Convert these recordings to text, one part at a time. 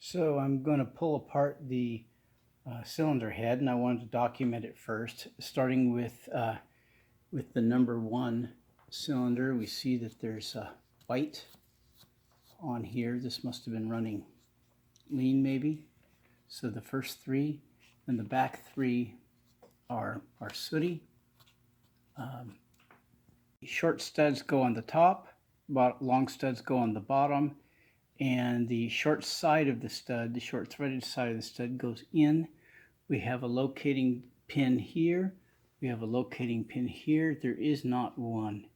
So I'm going to pull apart the cylinder head, and I wanted to document it first, starting with the number 1 cylinder. We see that there's white on here. This must have been running lean maybe. So the first 3 and the back 3 are sooty. Short studs go on the top, long studs go on the bottom, and the short side of the stud, the short threaded side of the stud goes in. We have a locating pin here. We have a locating pin here. There is not one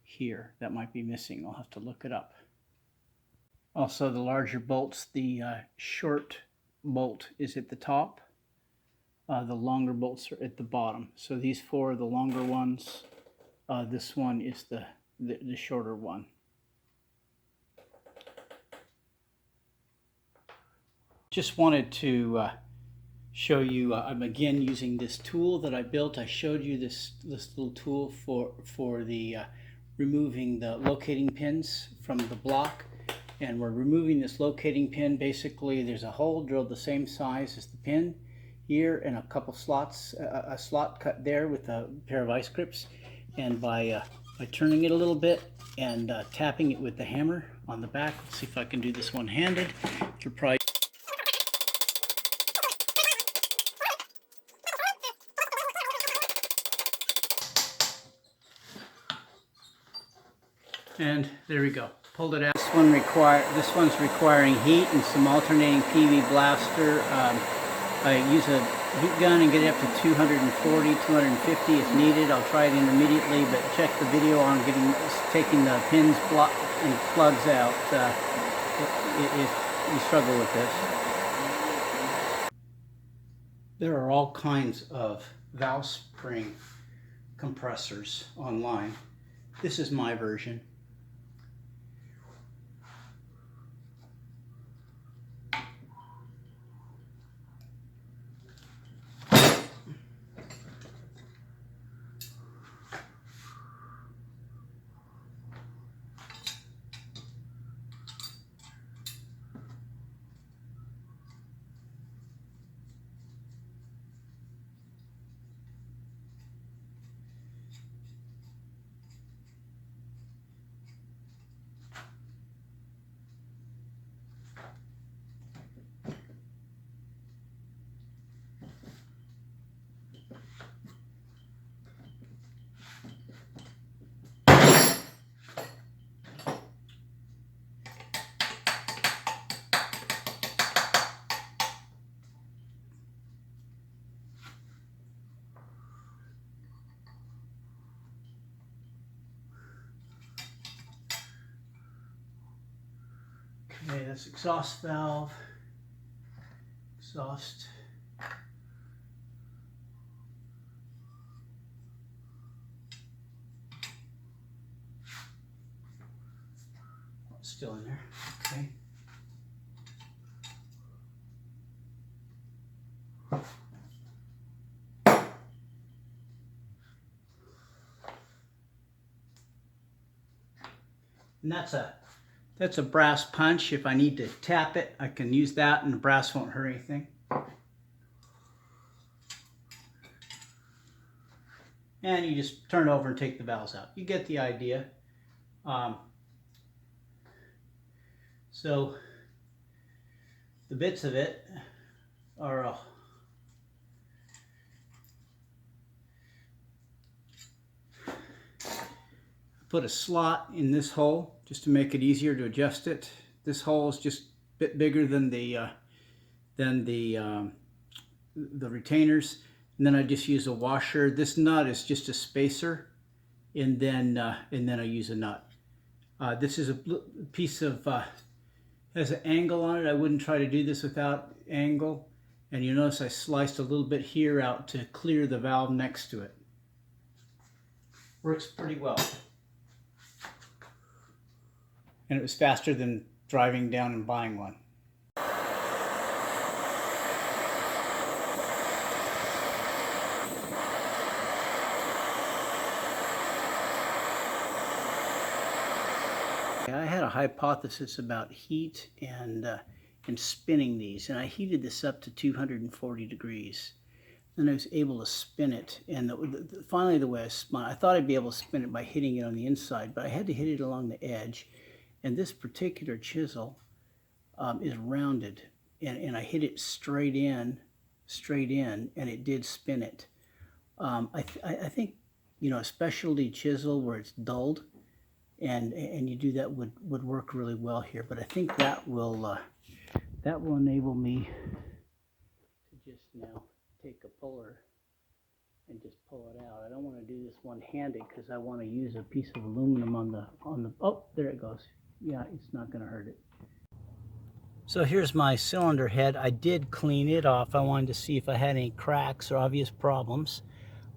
here. That might be missing. I'll have to look it up. Also, the larger bolts, the short bolt is at the top. The longer bolts are at the bottom. So these 4 are the longer ones. This one is the shorter one. Just wanted to show you, I'm again using this tool that I built. I showed you this little tool for the removing the locating pins from the block, and we're removing this locating pin. Basically, there's a hole drilled the same size as the pin here, and a couple slots, a slot cut there with a pair of ice grips, and by turning it a little bit and tapping it with the hammer on the back. Let's see if I can do this one-handed. You're probably and there we go. Pulled it out. This one's requiring heat and some alternating PV blaster. I use a heat gun and get it up to 240, 250 if needed. I'll try it intermediately, but check the video on taking the pins and plugs out if you struggle with this. There are all kinds of valve spring compressors online. This is my version. Okay, that's exhaust valve, exhaust. It's still in there, okay. And that's a brass punch. If I need to tap it, I can use that, and the brass won't hurt anything. And you just turn it over and take the valves out. You get the idea. So the bits of it are put a slot in this hole just to make it easier to adjust it. This hole is just a bit bigger than the retainers, and then I just use a washer. This nut is just a spacer, and then I use a nut. This is a piece of has an angle on it. I wouldn't try to do this without angle, and you notice I sliced a little bit here out to clear the valve next to it. Works pretty well. And it was faster than driving down and buying one. I had a hypothesis about heat and and spinning these. And I heated this up to 240 degrees. Then I was able to spin it. And finally the way I spun, I thought I'd be able to spin it by hitting it on the inside, but I had to hit it along the edge. And this particular chisel is rounded. And I hit it straight in, and it did spin it. I think, you know, a specialty chisel where it's dulled, and you do that would work really well here. But I think that will enable me to just now take a puller and just pull it out. I don't want to do this one-handed because I want to use a piece of aluminum on the oh, there it goes. Yeah, it's not going to hurt it. So here's my cylinder head. I did clean it off. I wanted to see if I had any cracks or obvious problems.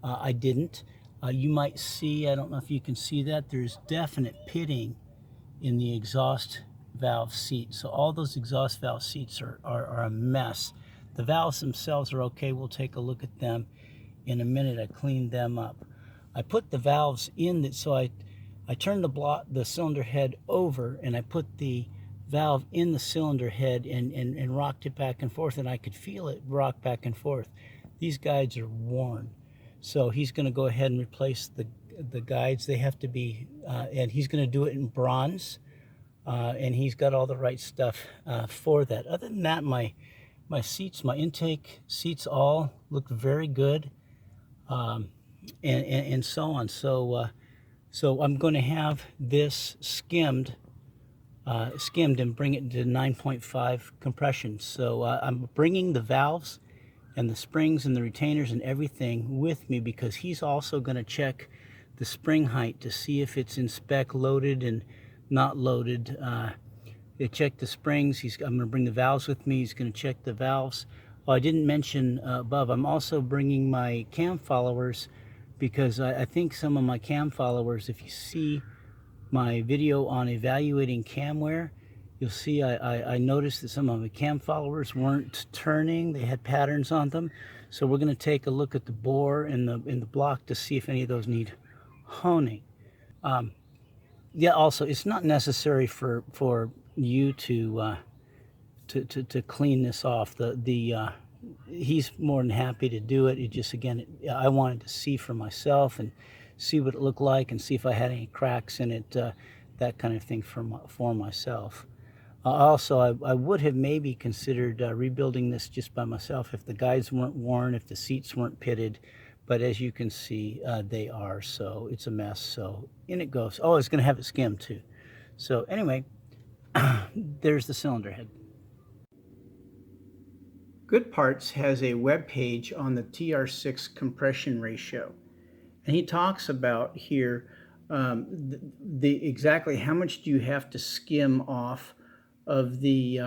I didn't. You might see, I don't know if you can see that, there's definite pitting in the exhaust valve seat. So all those exhaust valve seats are a mess. The valves themselves are okay. We'll take a look at them in a minute. I cleaned them up. I put the valves in, so I turned the cylinder head over, and I put the valve in the cylinder head and rocked it back and forth, and I could feel it rock back and forth. These guides are worn. So he's going to go ahead and replace the guides. They have to be, and he's going to do it in bronze, and he's got all the right stuff for that. Other than that, my seats, my intake seats all look very good, and so on. So I'm going to have this skimmed and bring it to 9.5 compression. So I'm bringing the valves and the springs and the retainers and everything with me, because he's also going to check the spring height to see if it's in spec, loaded and not loaded. They check the springs. I'm going to bring the valves with me. He's going to check the valves. Oh, I didn't mention above, I'm also bringing my cam followers, because I think some of my cam followers, if you see my video on evaluating camware, you'll see I noticed that some of my cam followers weren't turning. They had patterns on them. So we're going to take a look at the bore in the block to see if any of those need honing. Yeah, also, it's not necessary for you to clean this off. He's more than happy to do it. It just, again, I wanted to see for myself and see what it looked like and see if I had any cracks in it, that kind of thing for myself. Also, I would have maybe considered rebuilding this just by myself if the guides weren't worn, if the seats weren't pitted, but as you can see, they are, so it's a mess. So in it goes. Oh, it's going to have it skimmed too. So anyway, there's the cylinder head. Good Parts has a web page on the TR6 compression ratio, and he talks about here exactly how much do you have to skim off of the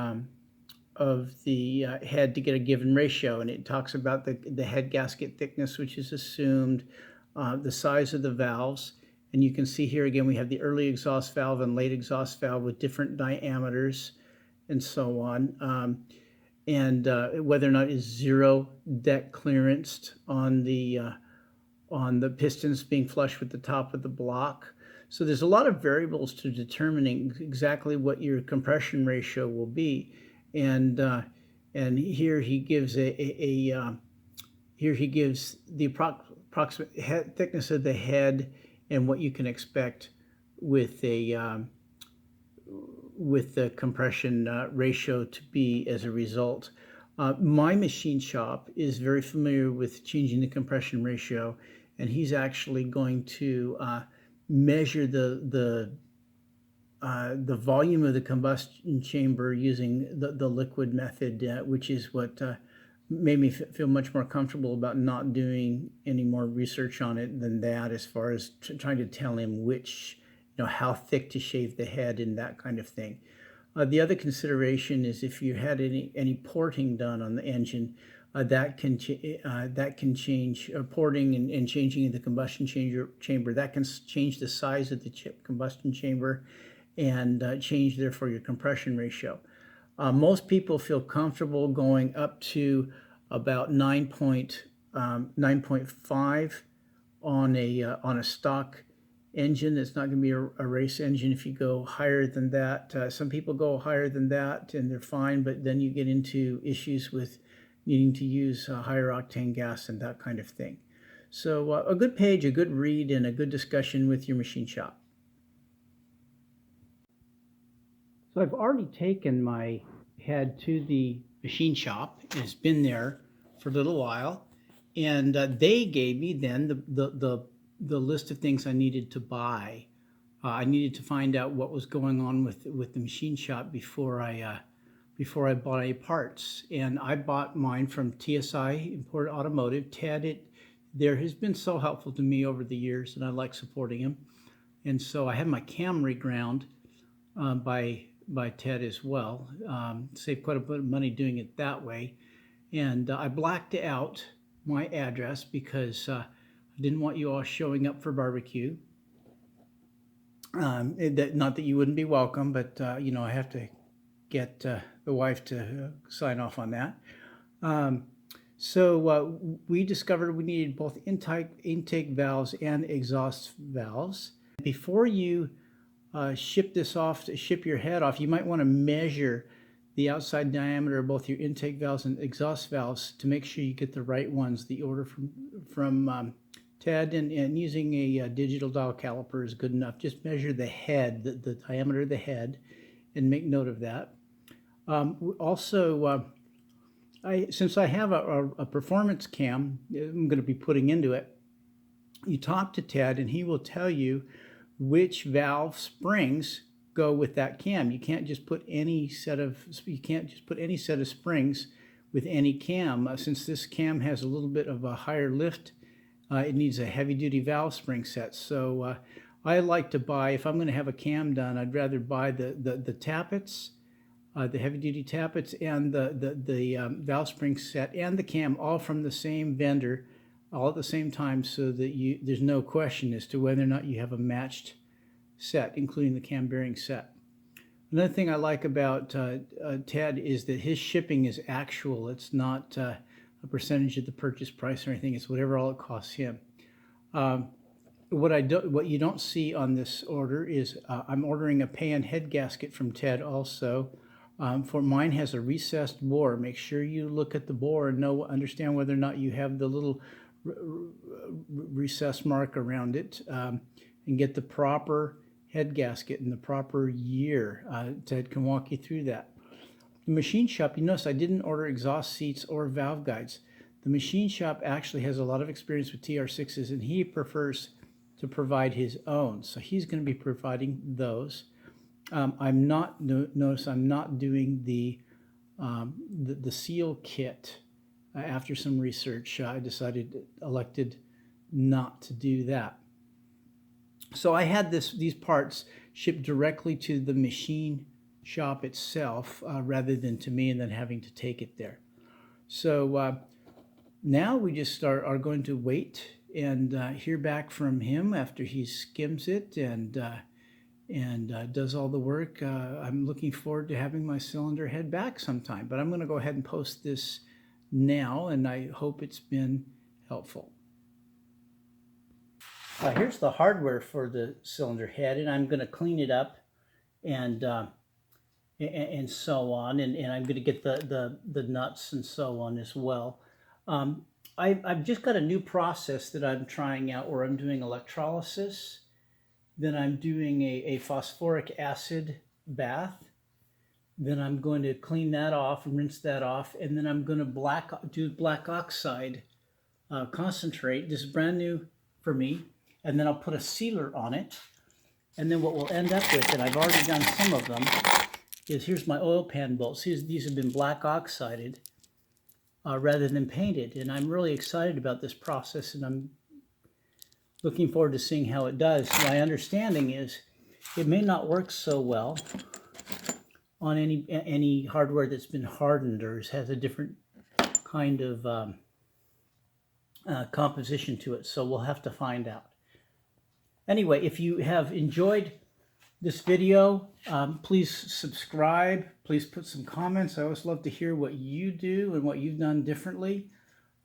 head to get a given ratio. And it talks about the head gasket thickness, which is assumed, the size of the valves, and you can see here again we have the early exhaust valve and late exhaust valve with different diameters and so on, and whether or not is zero deck clearanced on the pistons being flush with the top of the block. So there's a lot of variables to determining exactly what your compression ratio will be, and here he gives here he gives the approximate thickness of the head and what you can expect with the compression ratio to be as a result. My machine shop is very familiar with changing the compression ratio, and he's actually going to measure the volume of the combustion chamber using the liquid method, which is what made me feel much more comfortable about not doing any more research on it than that, as far as trying to tell him which, how thick to shave the head and that kind of thing. The other consideration is if you had any porting done on the engine, that can change porting and changing the combustion chamber. That can change the size of the combustion chamber and change therefore your compression ratio. Most people feel comfortable going up to about 9.5 on a stock engine. It's not going to be a race engine if you go higher than that. Some people go higher than that and they're fine, but then you get into issues with needing to use higher octane gas and that kind of thing. So a good page, a good read, and a good discussion with your machine shop. So I've already taken my head to the machine shop. It's been there for a little while, and they gave me then the list of things I needed to buy. I needed to find out what was going on with the machine shop before I bought any parts. And I bought mine from TSI Imported Automotive. Ted there has been so helpful to me over the years, and I like supporting him. And so I had my cam reground by Ted as well. Saved quite a bit of money doing it that way. And I blacked out my address because I didn't want you all showing up for barbecue. Not that you wouldn't be welcome, but you know, I have to get the wife to sign off on that. So we discovered we needed both intake valves and exhaust valves. Before you ship your head off, you might want to measure the outside diameter of both your intake valves and exhaust valves to make sure you get the right ones. The order from Ted, and using a digital dial caliper is good enough. Just measure the head, the diameter of the head, and make note of that. Also, since I have a performance cam I'm going to be putting into it, you talk to Ted and he will tell you which valve springs go with that cam. You can't just put any set of springs with any cam. Since this cam has a little bit of a higher lift, it needs a heavy-duty valve spring set. So I like to buy, if I'm going to have a cam done, I'd rather buy the tappets, the heavy-duty tappets, and the valve spring set and the cam all from the same vendor, all at the same time, so that there's no question as to whether or not you have a matched set, including the cam bearing set. Another thing I like about Ted is that his shipping is actual. It's not a percentage of the purchase price or anything. It's whatever all it costs him. What you don't see on this order is I'm ordering a pan head gasket from Ted also. For mine has a recessed bore. Make sure you look at the bore and understand whether or not you have the little recess mark around it, and get the proper head gasket in the proper year. Ted can walk you through that. The machine shop, you notice I didn't order exhaust seats or valve guides. The machine shop actually has a lot of experience with TR6s, and he prefers to provide his own. So he's going to be providing those. Notice I'm not doing the seal kit. After some research, I elected not to do that. So I had these parts shipped directly to the machine shop itself rather than to me and then having to take it there. So now we just are going to wait and hear back from him after he skims it and does all the work. I'm looking forward to having my cylinder head back sometime, but I'm going to go ahead and post this now, and I hope it's been helpful. Here's the hardware for the cylinder head, and I'm going to clean it up and so on, and I'm going to get the nuts and so on as well. I've just got a new process that I'm trying out where I'm doing electrolysis, then I'm doing a phosphoric acid bath, then I'm going to clean that off and rinse that off, and then I'm going to do black oxide concentrate. This is brand new for me. And then I'll put a sealer on it. And then what we'll end up with, and I've already done some of them, is here's my oil pan bolts. These have been black oxided rather than painted. And I'm really excited about this process, and I'm looking forward to seeing how it does. My understanding is it may not work so well on any hardware that's been hardened or has a different kind of composition to it. So we'll have to find out. Anyway, if you have enjoyed this video, please subscribe. Please put some comments. I always love to hear what you do and what you've done differently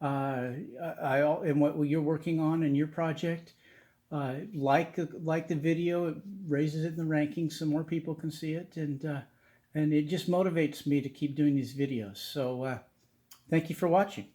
and what you're working on in your project. Like the video, it raises it in the rankings so more people can see it, and it just motivates me to keep doing these videos. So thank you for watching.